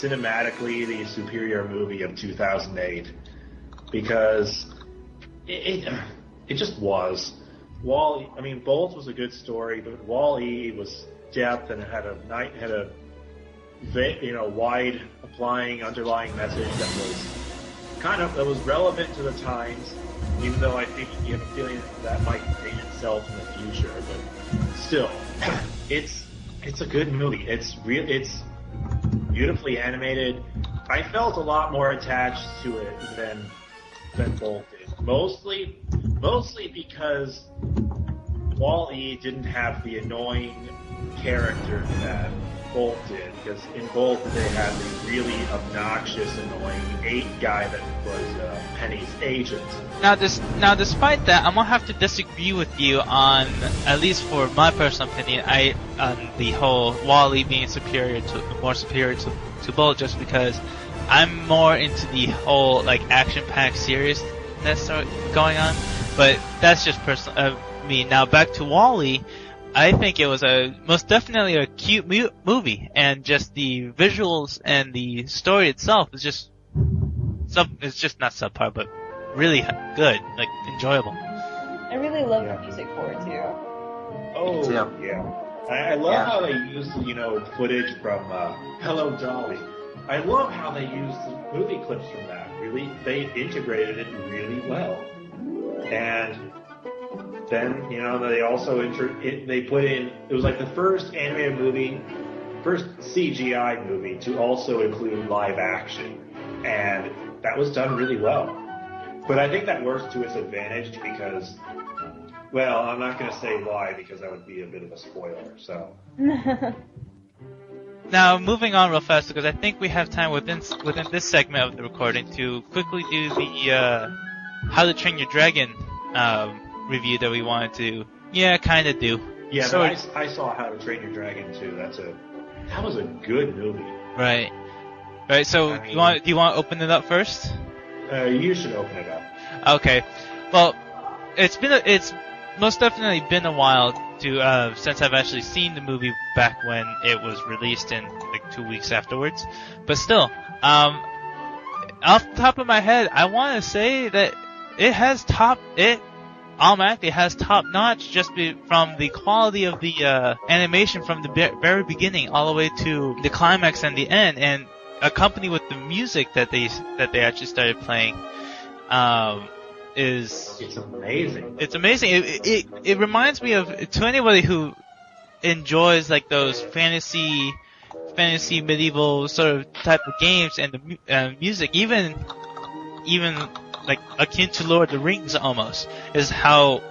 cinematically the superior movie of 2008 because it just was. Wall-E, I mean, Bolt was a good story, but Wall-E was depth and it had a wide underlying message that was relevant to the times. Even though I think you have a feeling that might date itself in the future, but still, it's a good movie. It's beautifully animated. I felt a lot more attached to it than Bolt did. Mostly because Wall-E didn't have the annoying character that Bolt did. Because in Bolt they had the really obnoxious, annoying 8 guy that was Penny's agent. Now, despite that, I'm gonna have to disagree with you on, at least for my personal opinion, on the whole Wall-E being more superior to Bolt, just because I'm more into the whole action-packed seriousness going on. But that's just personal me. Now back to Wall-E. I think it was most definitely a cute movie, and just the visuals and the story itself is just it's just not subpar, but really good, enjoyable. I really love the music for it too. Oh yeah, I love how they used footage from Hello Dolly. I love how they used the movie clips from that. Really, they integrated it really well, and then, they also they put in, it was the first animated movie, first CGI movie to also include live action. And that was done really well. But I think that works to its advantage because, well, I'm not going to say why because that would be a bit of a spoiler, so. Now, moving on real fast because I think we have time within this segment of the recording to quickly do the How to Train Your Dragon review that we wanted to, kind of do. Yeah, so I saw How to Train Your Dragon too. That was a good movie. Right. So do you want to open it up first? You should open it up. Okay. Well, it's most definitely been a while since I've actually seen the movie back when it was released in 2 weeks afterwards. But still, off the top of my head, I want to say that it automatically has top notch just from the quality of the animation from the very beginning all the way to the climax and the end, and accompanied with the music that they actually started playing. It's amazing. It's amazing. It reminds me of, to anybody who enjoys those fantasy medieval sort of type of games and the music, even akin to Lord of the Rings almost, is how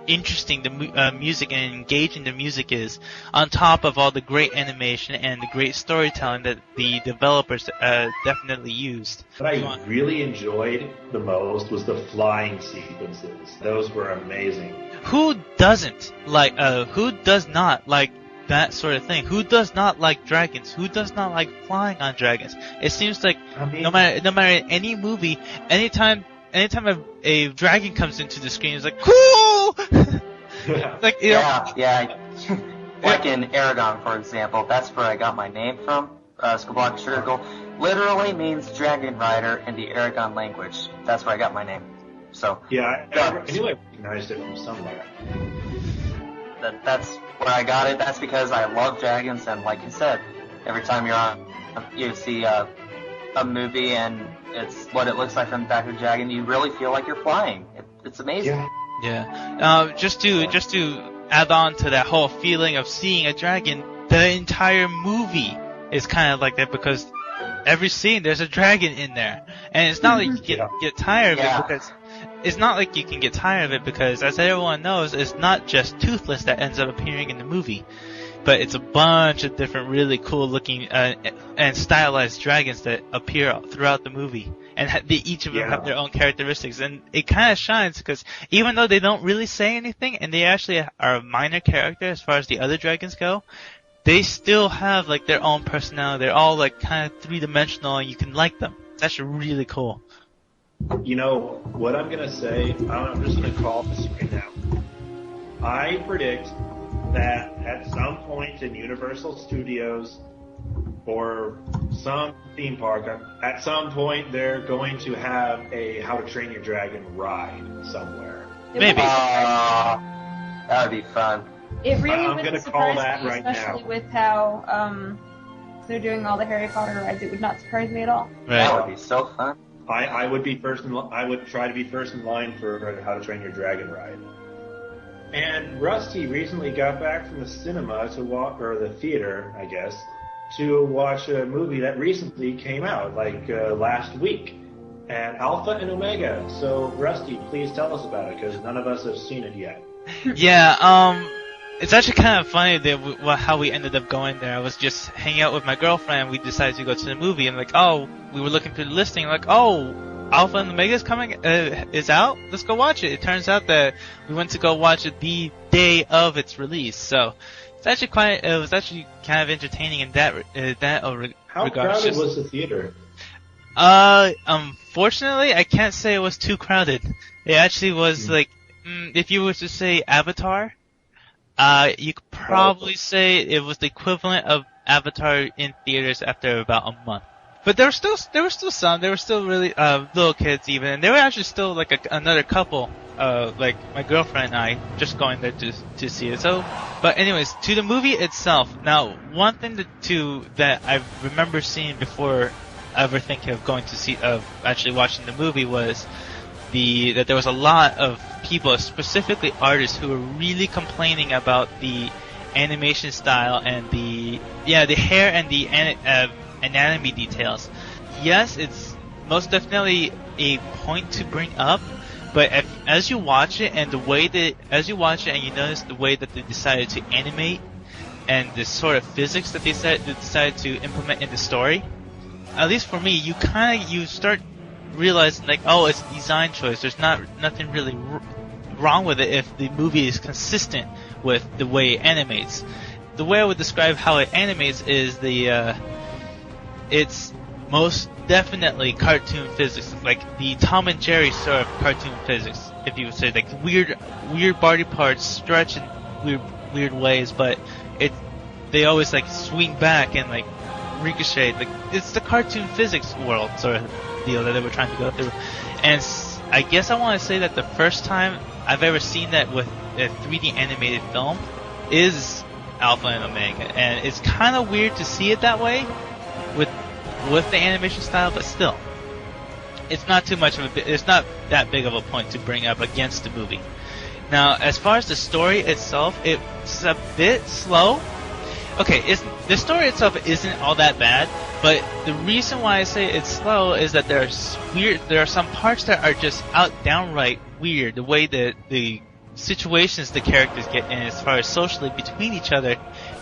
interesting the music and engaging the music is, on top of all the great animation and the great storytelling that the developers definitely used. What I really enjoyed the most was the flying sequences. Those were amazing. Who does not like that sort of thing? Who does not like dragons? Who does not like flying on dragons? It seems like no matter any movie, anytime a dragon comes into the screen, it's cool. Like in Aragon, for example, that's where I got my name from. Skablock Shurgle literally means dragon rider in the Aragon language. That's where I got my name. So I knew I recognized it from somewhere. That's where I got it. That's because I love dragons, and like you said, every time you see a movie and it's what it looks like from the back of a dragon, you really feel like you're flying. It's amazing. Yeah. Just to add on to that whole feeling of seeing a dragon, the entire movie is kind of like that because every scene there's a dragon in there, and it's not like you get tired of it because it's not like you can get tired of it because, as everyone knows, it's not just Toothless that ends up appearing in the movie. But it's a bunch of different really cool looking and stylized dragons that appear throughout the movie. And each of them have their own characteristics. And it kind of shines because even though they don't really say anything and they actually are a minor character as far as the other dragons go, they still have their own personality. They're all kind of three-dimensional and you can like them. It's actually really cool. What I'm going to say, I'm just going to call this right now. I predict that at some point in Universal Studios or some theme park. At some point, they're going to have a How to Train Your Dragon ride somewhere. Maybe. That would be fun. It really I'm wouldn't gonna surprise call that me, right especially now. with how they're doing all the Harry Potter rides. It would not surprise me at all. That Right. would be so fun. I would be first. I would try to be first in line for How to Train Your Dragon ride. And Rusty recently got back from the cinema to watch, or the theater, I guess, to watch a movie that recently came out, like last week, and Alpha and Omega. So, Rusty, please tell us about it, because none of us have seen it yet. Yeah, it's actually kind of funny that how we ended up going there. I was just hanging out with my girlfriend. We decided to go to the movie, and we were looking through the listing, Alpha and Omega is coming, is out. Let's go watch it. It turns out that we went to go watch it the day of its release, so it was actually kind of entertaining in that How regards. crowded was the theater? Unfortunately, I can't say it was too crowded. It actually was if you were to say Avatar, you could probably say it was the equivalent of Avatar in theaters after about a month. But there were still some. There were still really little kids even, and there were actually still another couple, like my girlfriend and I, just going there to see it. So, but anyways, to the movie itself. Now, one thing that I remember seeing before ever thinking of going to see actually watching the movie was that there was a lot of people, specifically artists, who were really complaining about the animation style and the hair and the anatomy details. Yes, it's most definitely a point to bring up, but as you watch it and you notice the way that they decided to animate and the sort of physics that they decided to implement in the story, at least for me, you start realizing it's a design choice. There's nothing really wrong with it if the movie is consistent with the way it animates. The way I would describe how it animates is it's most definitely cartoon physics, like the Tom and Jerry sort of cartoon physics, if you would say, weird body parts stretch in weird ways, but they always swing back and ricochet. It's the cartoon physics world sort of deal that they were trying to go through. And I guess I want to say that the first time I've ever seen that with a 3D animated film is Alpha and Omega, and it's kind of weird to see it that way with the animation style, but still, it's not too much of it's not that big of a point to bring up against the movie. Now, as far as the story itself, it's a bit slow. Okay, the story itself isn't all that bad, but the reason why I say it's slow is that there are some parts that are just downright weird. The way that the situations the characters get in, as far as socially between each other,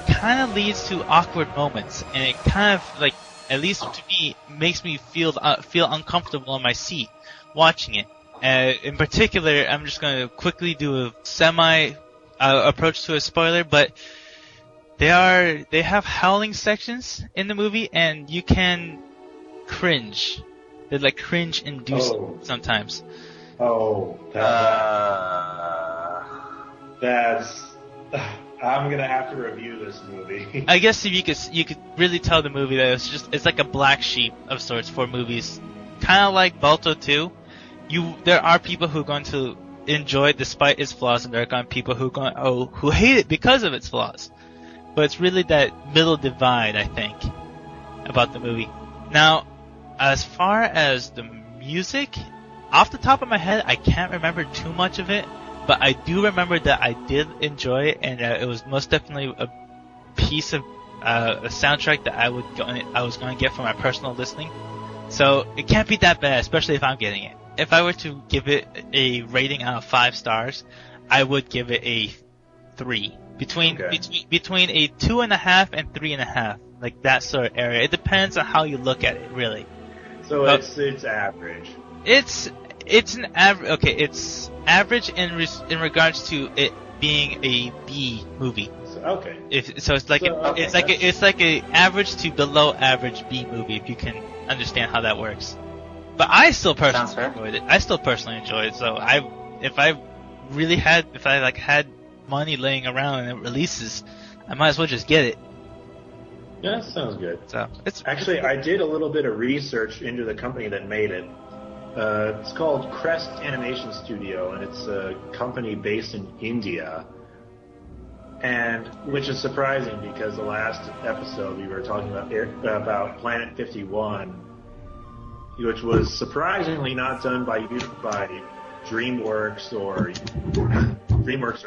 kind of leads to awkward moments, and it kind of at least to me, makes me feel uncomfortable in my seat watching it. In particular, I'm just going to quickly do a semi approach to a spoiler, but they have howling sections in the movie, and you can cringe. They're cringe inducing sometimes. Oh, that's. I'm gonna have to review this movie. I guess if you could really tell the movie that it's like a black sheep of sorts for movies, kind of like Balto 2. There are people who are going to enjoy it despite its flaws, and there are going to be people who hate it because of its flaws. But it's really that middle divide, I think, about the movie. Now, as far as the music, off the top of my head, I can't remember too much of it. But I do remember that I did enjoy it, and it was most definitely a piece of a soundtrack that I was going to get for my personal listening. So it can't be that bad, especially if I'm getting it. If I were to give it a rating out of 5 stars, I would give it a 3. Between a 2.5 and 3.5, like that sort of area. It depends on how you look at it, really. So it's average. It's an average. Okay, it's average in regards to it being a B movie. Okay. It's like a average to below average B movie, if you can understand how that works. But I still personally enjoyed it. I still personally enjoy it. So if I had money laying around and it releases, I might as well just get it. Yeah, that sounds good. So it's Actually, I did a little bit of research into the company that made it. It's called Crest Animation Studio, and it's a company based in India. And which is surprising because the last episode we were talking about Planet 51, which was surprisingly not done by DreamWorks or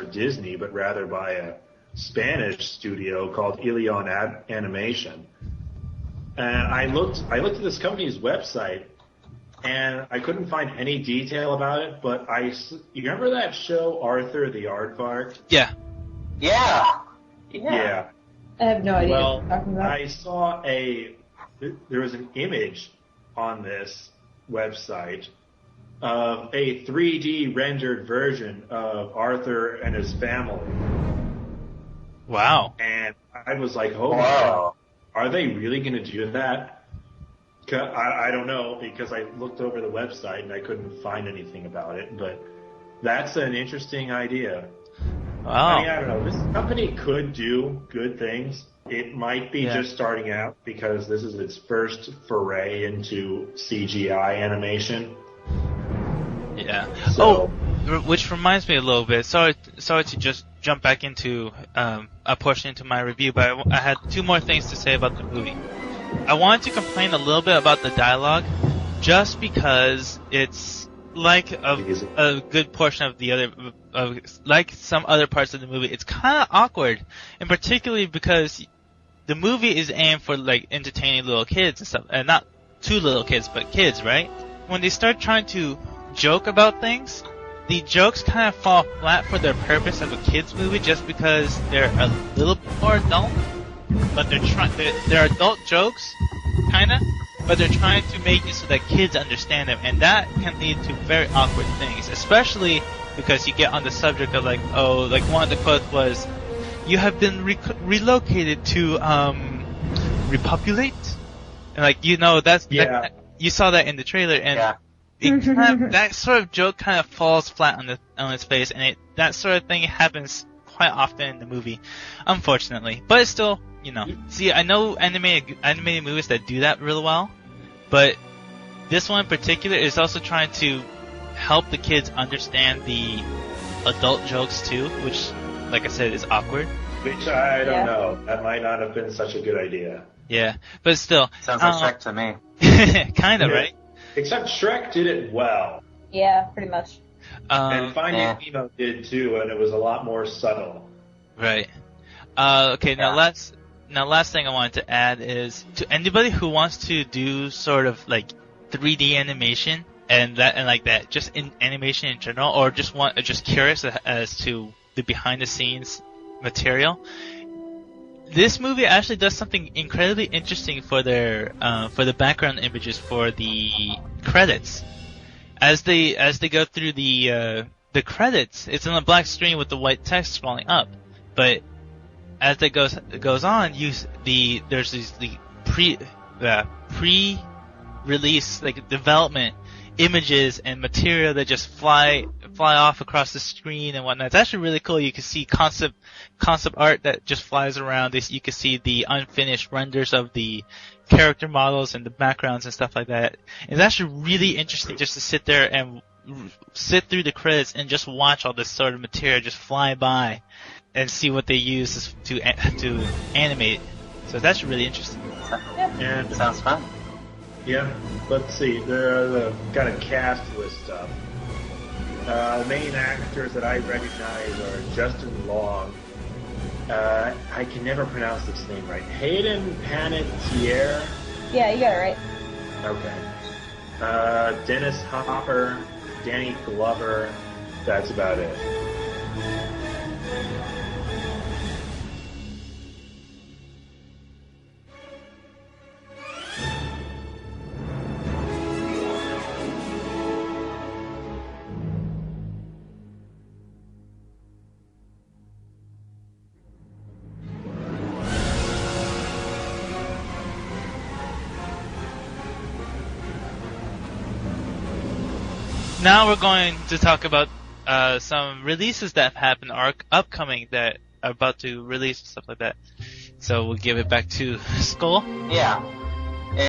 Disney, but rather by a Spanish studio called Ilion Animation. And I looked at this company's website, and I couldn't find any detail about it. But you remember that show Arthur the Aardvark? yeah. Yeah. I have no idea Well, what you're talking about. I saw there was an image on this website of a 3D rendered version of Arthur and his family. Wow. And I was like, oh, Wow. are they really going to do that? I don't know, because I looked over the website and I couldn't find anything about it, but that's an interesting idea. Wow. I mean, I don't know. This company could do good things. It might be just starting out because this is its first foray into CGI animation. Yeah. So, Which reminds me a little bit. Sorry to just jump back into a portion into my review, but I had two more things to say about the movie. I wanted to complain a little bit about the dialogue, just because it's like a good portion of the other, like some other parts of the movie. It's kind of awkward, and particularly because the movie is aimed for like entertaining little kids and stuff, and not too little kids, but kids, right? When they start trying to joke about things, the jokes kind of fall flat for their purpose of a kids movie, just because they're a little more adult, but they're adult jokes, kinda, but they're trying to make it so that kids understand them, and that can lead to very awkward things, especially because you get on the subject of like one of the quotes was, "You have been relocated to repopulate," and that's you saw that in the trailer, and that sort of joke kind of falls flat on its face, and that sort of thing happens quite often in the movie, unfortunately. But it's still, see, I know animated movies that do that really well, but this one in particular is also trying to help the kids understand the adult jokes too, which, like I said, is awkward. which I don't know. That might not have been such a good idea. Yeah, but still. Sounds like Shrek to me. Kinda, right? Except Shrek did it well. Yeah, pretty much. And Finding Nemo did too, and it was a lot more subtle. Right. Okay, now last thing I wanted to add is, to anybody who wants to do sort of like 3D animation and like that, just in animation in general, or just curious as to the behind the scenes material, this movie actually does something incredibly interesting for for the background images for the credits. As they go through the credits, it's on a black screen with the white text scrolling up, but as it goes on, there's these pre-release like development images and material that just fly off across the screen and whatnot. It's actually really cool. You can see concept art that just flies around. You can see the unfinished renders of the character models and the backgrounds and stuff like that. It's actually really interesting just to sit there and sit through the credits and just watch all this sort of material just fly by and see what they use to animate. So that's really interesting. And Sounds fun. yeah, let's see. There are the kind of cast list up. The main actors that I recognize are Justin Long. I can never pronounce this name right. Hayden Panettiere. Yeah, you got it right. Okay. Dennis Hopper, Danny Glover. That's about it. Now we're going to talk about some releases that have happened or upcoming that are about to release and stuff like that. So we'll give it back to Skull. Yeah.